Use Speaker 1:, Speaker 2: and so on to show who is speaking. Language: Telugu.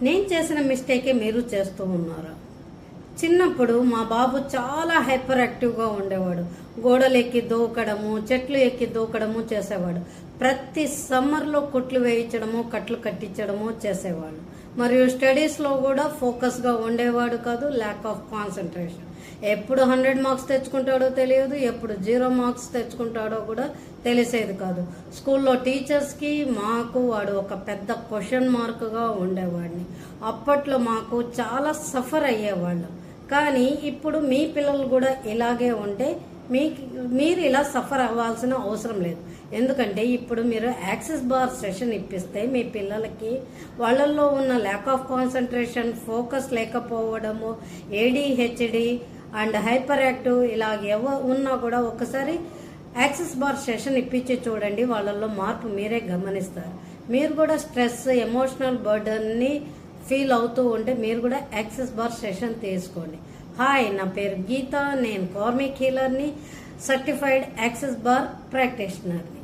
Speaker 1: నేను చేసిన మిస్టేకే మీరు చేస్తూ ఉన్నారు. చిన్నప్పుడు మా బాబు చాలా హైపర్ యాక్టివ్గా ఉండేవాడు. గోడలు ఎక్కి దూకడము, చెట్లు ఎక్కి దూకడము చేసేవాడు. ప్రతి సమ్మర్లో కుట్లు వేయించడము, కట్లు కట్టించడము చేసేవాడు. మరియు స్టడీస్లో కూడా ఫోకస్గా ఉండేవాడు కాదు. Lack of concentration. ఎప్పుడు 100 మార్క్స్ తెచ్చుకుంటాడో తెలియదు, ఎప్పుడు 0 మార్క్స్ తెచ్చుకుంటాడో కూడా తెలిసేది కాదు. స్కూల్లో టీచర్స్కి మాకు వాడు ఒక పెద్ద క్వశ్చన్ మార్క్గా ఉండేవాడిని. అప్పట్లో మాకు చాలా సఫర్ అయ్యేవాళ్ళం. కానీ ఇప్పుడు మీ పిల్లలు కూడా ఇలాగే ఉంటే మీరు ఇలా సఫర్ అవ్వాల్సిన అవసరం లేదు. ఎందుకంటే ఇప్పుడు మీరు యాక్సెస్ బార్ సెషన్ ఇప్పిస్తే మీ పిల్లలకి వాళ్ళల్లో ఉన్న ల్యాక్ ఆఫ్ కాన్సన్ట్రేషన్, ఫోకస్ లేకపోవడము, ADHD అండ్ హైపర్ యాక్టివ్ ఇలా ఉన్నా కూడా ఒకసారి యాక్సెస్ బార్ సెషన్ ఇప్పించి చూడండి. వాళ్ళల్లో మార్పు మీరే గమనిస్తారు. మీరు కూడా స్ట్రెస్, ఎమోషనల్ బర్డన్ని ఫీల్ అవుతూ ఉంటే మీరు కూడా యాక్సెస్ బార్ సెషన్ తీసుకోండి. హాయ్, నా పేరు గీత. నేను కార్మిక్ హీలర్ని, సర్టిఫైడ్ యాక్సెస్ బార్ ప్రాక్టీషనర్ని.